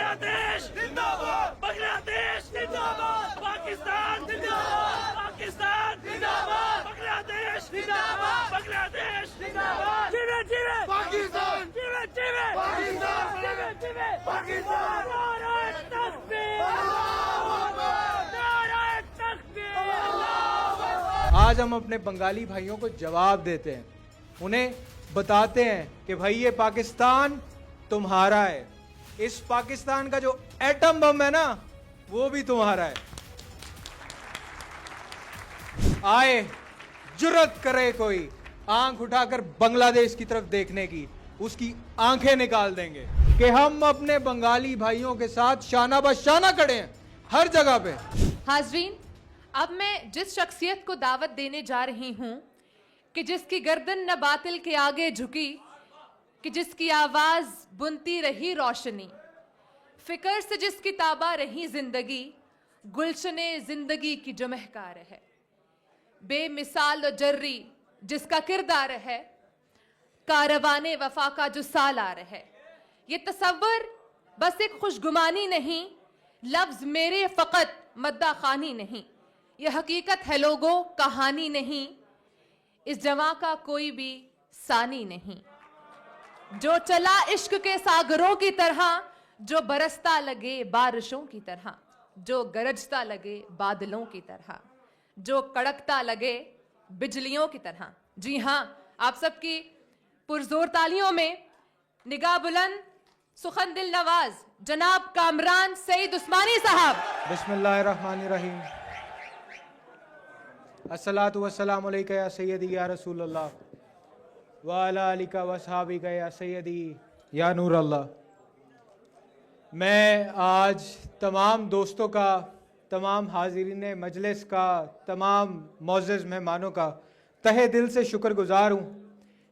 बांग्लादेश जिंदाबाद, बांग्लादेश जिंदाबाद, पाकिस्तान जिंदाबाद, पाकिस्तान जिंदाबाद, बांग्लादेश जिंदाबाद, बांग्लादेश जिंदाबाद, जीवे जीवे पाकिस्तान, जीवे जीवे पाकिस्तान, जीवे जीवे पाकिस्तान, नारे तकबीर, अल्लाहू अकबर, नारे तकबीर, अल्लाहू अकबर। आज हम अपने बंगाली भाइयों को जवाब देते हैं, उन्हें बताते हैं कि भाई ये पाकिस्तान तुम्हारा है, इस पाकिस्तान का जो एटम बम है ना वो भी तुम्हारा है। आए जुर्रत करे कोई आंख उठाकर बांग्लादेश की तरफ देखने की, उसकी आंखें निकाल देंगे कि हम अपने बंगाली भाइयों के साथ शाना बशाना खड़े हैं हर जगह पे। हाजरीन, अब मैं जिस शख्सियत को दावत देने जा रही हूं कि जिसकी गर्दन न बातिल के आगे झुकी, कि जिसकी आवाज बुनती रही रोशनी, फिक्र से जिसकी ताबा रही जिंदगी, गुलशने जिंदगी की जो महकार है, बेमिसाल और जर्री जिसका किरदार है, कारवाने वफा का जो सालार है। ये तसव्वुर बस एक खुशगुमानी नहीं, लफ्ज मेरे फकत मद्दा खानी नहीं, ये हकीकत है लोगों, कहानी नहीं, इस जवां का कोई भी सानी नहीं। जो चला इश्क के सागरों की तरह, जो बरसता लगे बारिशों की तरह, जो गरजता लगे बादलों की तरह, जो कड़कता लगे बिजलियों की तरह। जी हाँ, आप सबकी पुरजोर तालियों में निगाह बुलंद, सुखन दिल नवाज जनाब कामरान सईद उस्मानी साहब। बिस्मिल्लाहिर्रहमानिर्रहीम। अस्सलातु वस्सलामु अलैका या सय्यदी या रसूल अल्लाह व अला आलिका व असहाबिका या सय्यदी या नूर अल्लाह। मैं आज तमाम दोस्तों का, तमाम हाज़रीन मजलिस का, तमाम मोअज़्ज़ज़ मेहमानों का तहे दिल से शुक्रगुजार हूँ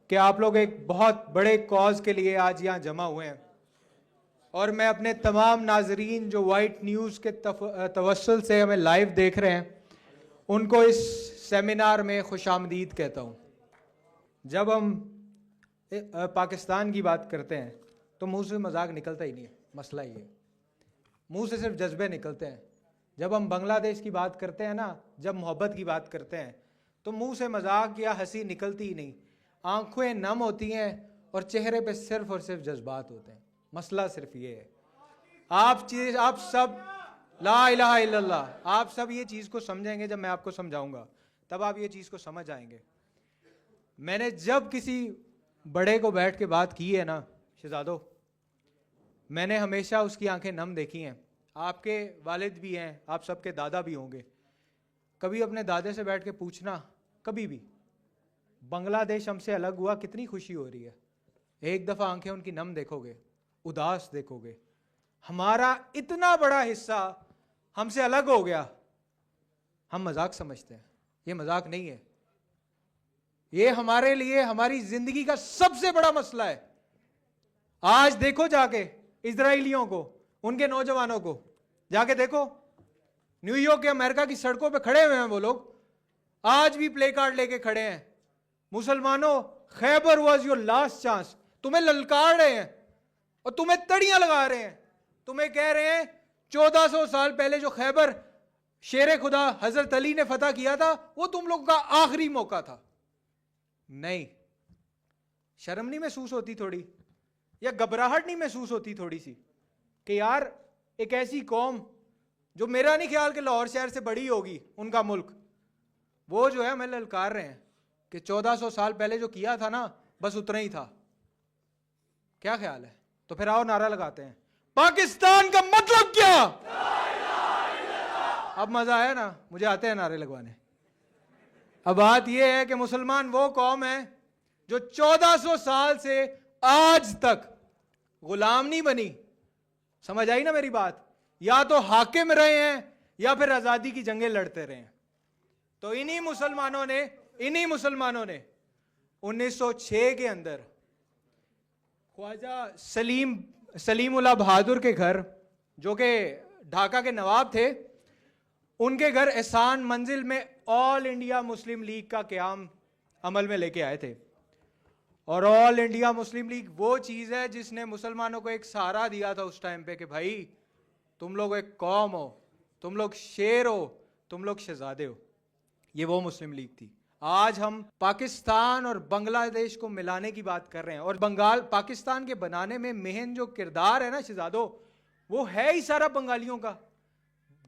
कि आप लोग एक बहुत बड़े कॉज के लिए आज यहाँ जमा हुए हैं। और मैं अपने तमाम नाजरीन जो वाइट न्यूज़ के तवस्सुल से हमें लाइव देख रहे हैं, उनको इस सेमिनार में खुशामदीद कहता हूँ। जब हम पाकिस्तान की बात करते हैं तो मुंह से मजाक निकलता ही नहीं है, मसला ये है, मुंह से सिर्फ जज्बे निकलते हैं। जब हम बांग्लादेश की बात करते हैं ना, जब मोहब्बत की बात करते हैं तो मुंह से मजाक या हंसी निकलती ही नहीं, आंखें नम होती हैं और चेहरे पे सिर्फ और सिर्फ जज्बात होते हैं। मसला सिर्फ ये है। आप सब ला इलाहा इल्लल्लाह, आप सब ये चीज़ को समझेंगे जब मैं आपको समझाऊंगा, तब आप ये चीज़ को समझ आएंगे। मैंने जब किसी बड़े को बैठ के बात की है ना शहजादो, मैंने हमेशा उसकी आंखें नम देखी हैं। आपके वालिद भी हैं, आप सबके दादा भी होंगे। कभी अपने दादे से बैठ के पूछना, कभी भी बांग्लादेश हमसे अलग हुआ कितनी खुशी हो रही है, एक दफ़ा आंखें उनकी नम देखोगे, उदास देखोगे, हमारा इतना बड़ा हिस्सा हमसे अलग हो गया। हम मजाक समझते हैं, ये मजाक नहीं है, ये हमारे लिए हमारी जिंदगी का सबसे बड़ा मसला है। आज देखो जाके इजराइलियों को, उनके नौजवानों को जाके देखो, न्यूयॉर्क या अमेरिका की सड़कों पे खड़े हुए हैं वो लोग, आज भी प्ले कार्ड लेके खड़े हैं, मुसलमानों Khyber was your last chance. तुम्हें ललकार रहे हैं और तुम्हें तड़ियां लगा रहे हैं, तुम्हें कह रहे हैं 1400 साल पहले जो खैबर शेर खुदा हजरत अली ने फतह किया था वो तुम लोगों का आखिरी मौका था। नहीं, शर्म नहीं महसूस होती थोड़ी, या घबराहट नहीं महसूस होती थोड़ी सी कि यार एक ऐसी कौम जो मेरा नहीं ख्याल कि लाहौर शहर से बड़ी होगी, उनका मुल्क, वो जो है हमें ललकार रहे हैं कि 1400 साल पहले जो किया था ना बस उतना ही था। क्या ख्याल है? तो फिर आओ नारा लगाते हैं, पाकिस्तान का मतलब क्या? अब मजा आया ना, मुझे आते हैं नारे लगवाने। अब बात यह है कि मुसलमान वो कौम है जो 1400 साल से आज तक गुलाम नहीं बनी। समझ आई ना मेरी बात? या तो हाकिम रहे हैं या फिर आजादी की जंगें लड़ते रहे हैं। तो इन्हीं मुसलमानों ने 1906 के अंदर ख्वाजा सलीमुल्लाह बहादुर के घर, जो कि ढाका के नवाब थे, उनके घर एहसान मंजिल में ऑल इंडिया मुस्लिम लीग का क़याम अमल में लेके आए थे। और ऑल इंडिया मुस्लिम लीग वो चीज है जिसने मुसलमानों को एक सहारा दिया था उस टाइम पे कि भाई तुम लोग एक कौम हो, तुम लोग शेर हो, तुम लोग शहजादे हो। ये वो मुस्लिम लीग थी। आज हम पाकिस्तान और बांग्लादेश को मिलाने की बात कर रहे हैं, और पाकिस्तान के बनाने में मेहन जो किरदार है ना शहजादों, वो है ही सारा बंगालियों का।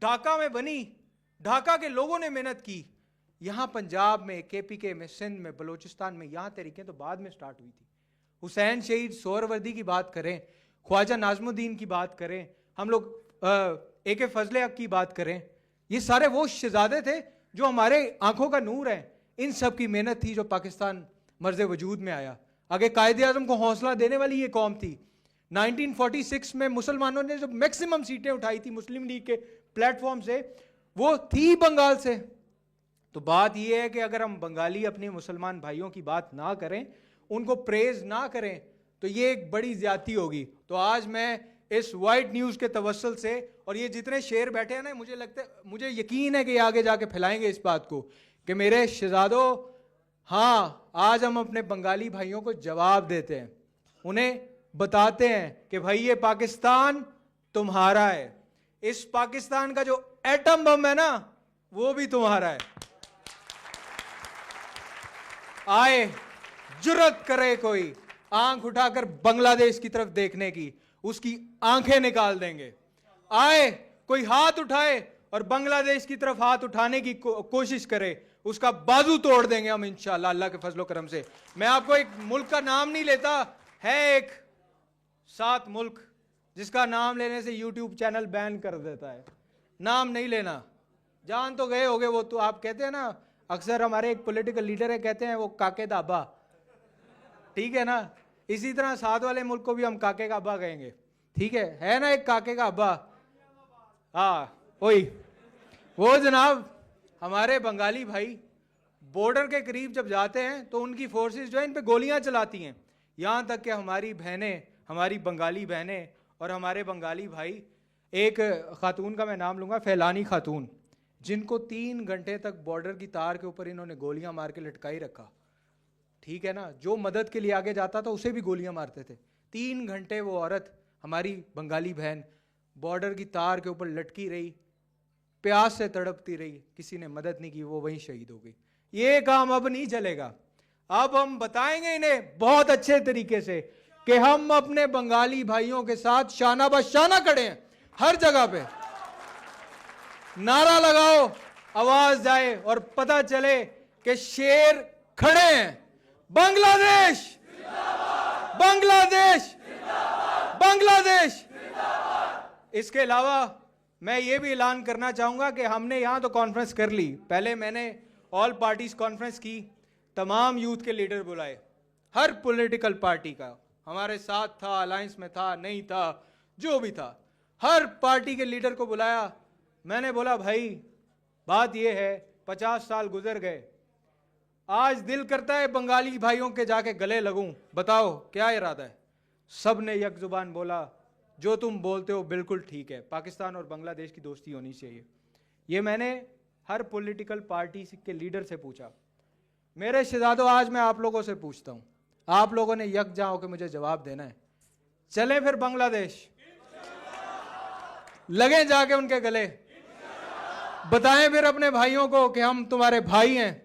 ढाका में बनी, ढाका के लोगों ने मेहनत की। यहां पंजाब में, केपीके में, सिंध में, बलूचिस्तान में, यहां तहरीकें तो बाद में स्टार्ट हुई थी। हुसैन शहीद सोहरवर्दी की बात करें, ख्वाजा नाजमुद्दीन की बात करें, हम लोग AK फजले हक की बात करें, ये सारे वो शहजादे थे जो हमारे आंखों का नूर है। इन सब की मेहनत थी जो पाकिस्तान मर्ज वजूद में आया। आगे कायदे आजम को हौसला देने वाली ये कौम थी। 1946 में मुसलमानों ने जो मैक्सिमम सीटें उठाई थी मुस्लिम लीग के प्लेटफॉर्म से, वो थी बंगाल से। तो बात यह है कि अगर हम बंगाली अपने मुसलमान भाइयों की बात ना करें, उनको प्रेज ना करें, तो ये एक बड़ी ज्यादती होगी। तो आज मैं इस वाइट न्यूज के तवस्सुल से, और ये जितने शेर बैठे हैं ना, मुझे लगता है, मुझे यकीन है कि आगे जाके फैलाएंगे इस बात को कि मेरे शहजादों, हाँ आज हम अपने बंगाली भाइयों को जवाब देते हैं, उन्हें बताते हैं कि भाई ये पाकिस्तान तुम्हारा है। इस पाकिस्तान का जो एटम बम है ना, वो भी तुम्हारा है। आए, जुर्रत करे कोई आंख उठाकर बांग्लादेश की तरफ देखने की, उसकी आंखें निकाल देंगे। आए कोई हाथ उठाए और बांग्लादेश की तरफ हाथ उठाने की कोशिश करे, उसका बाजू तोड़ देंगे हम इंशाअल्लाह, अल्लाह के फजलो करम से। मैं आपको एक मुल्क का नाम नहीं लेता, है एक 7 मुल्क जिसका नाम लेने से YouTube चैनल बैन कर देता है। नाम नहीं लेना, जान तो गए होगे वो। तो आप कहते हैं ना, अक्सर हमारे एक पॉलिटिकल लीडर है, कहते हैं वो काके दाबा, ठीक है ना। इसी तरह 7 वाले मुल्क को भी हम काके का अब्बा कहेंगे, ठीक है ना, एक काके का अब्बा। हाँ वही वो जनाब। हमारे बंगाली भाई बॉर्डर के करीब जब जाते हैं तो उनकी फोर्सेस जो है इन पे गोलियां चलाती हैं। यहाँ तक कि हमारी बहनें, हमारी बंगाली बहनें और हमारे बंगाली भाई, एक खातून का मैं नाम लूँगा, फैलानी खातून, जिनको 3 घंटे तक बॉर्डर की तार के ऊपर इन्होंने गोलियां मार के लटकाई रखा, ठीक है ना। जो मदद के लिए आगे जाता था उसे भी गोलियां मारते थे। 3 घंटे वो औरत, हमारी बंगाली बहन, बॉर्डर की तार के ऊपर लटकी रही, प्यास से तड़पती रही, किसी ने मदद नहीं की, वो वहीं शहीद हो गई। ये काम अब नहीं चलेगा। अब हम बताएंगे इन्हें बहुत अच्छे तरीके से कि हम अपने बंगाली भाइयों के साथ शाना बशाना खड़े हैं। हर जगह पे नारा लगाओ, आवाज जाए और पता चले कि शेर खड़े हैं। बांग्लादेश, बांग्लादेश, बांग्लादेश। इसके अलावा मैं ये भी ऐलान करना चाहूंगा कि हमने यहां तो कॉन्फ्रेंस कर ली, पहले मैंने ऑल पार्टीज कॉन्फ्रेंस की, तमाम यूथ के लीडर बुलाए, हर पॉलिटिकल पार्टी का हमारे साथ था, अलायंस में था, नहीं था, जो भी था, हर पार्टी के लीडर को बुलाया। मैंने बोला भाई बात यह है, 50 साल गुजर गए, आज दिल करता है बंगाली भाइयों के जाके गले लगूं, बताओ क्या इरादा है। सब ने एक जुबान बोला, जो तुम बोलते हो बिल्कुल ठीक है, पाकिस्तान और बांग्लादेश की दोस्ती होनी चाहिए। ये मैंने हर पॉलिटिकल पार्टी के लीडर से पूछा। मेरे शहजादों, आज मैं आप लोगों से पूछता हूं, आप लोगों ने यकजा होकर मुझे जवाब देना है। चलें फिर बांग्लादेश, लगे जाके उनके गले, बताएं फिर अपने भाइयों को कि हम तुम्हारे भाई हैं,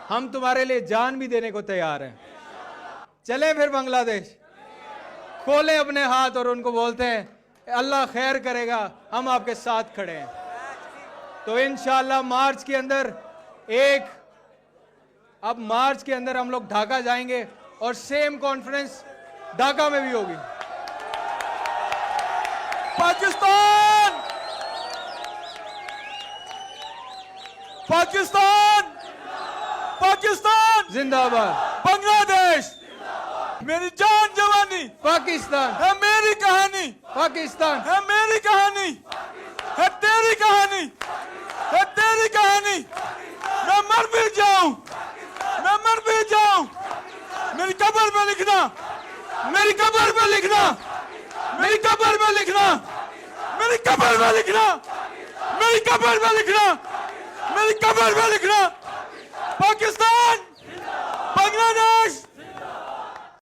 हम तुम्हारे लिए जान भी देने को तैयार हैं। चलें फिर बांग्लादेश, खोलें अपने हाथ और उनको बोलते हैं अल्लाह खैर करेगा, हम आपके साथ खड़े हैं। तो इंशाअल्लाह मार्च के अंदर अब मार्च के अंदर हम लोग ढाका जाएंगे और सेम कॉन्फ्रेंस ढाका में भी होगी। पाकिस्तान, पाकिस्तान, पाकिस्तान जिंदाबाद, बांग्लादेश मेरी जान जवानी, पाकिस्तान है मेरी कहानी, पाकिस्तान है मेरी कहानी, है तेरी कहानी, है तेरी कहानी। मैं मर भी जाऊं, मैं मर भी जाऊं, मेरी कब्र में लिखना, मेरी कब्र में लिखना, मेरी कब्र में लिखना, मेरी कब्र में लिखना, मेरी कब्र में लिखना, मेरी कब्र में लिखना। पाकिस्तान, बांग्लादेश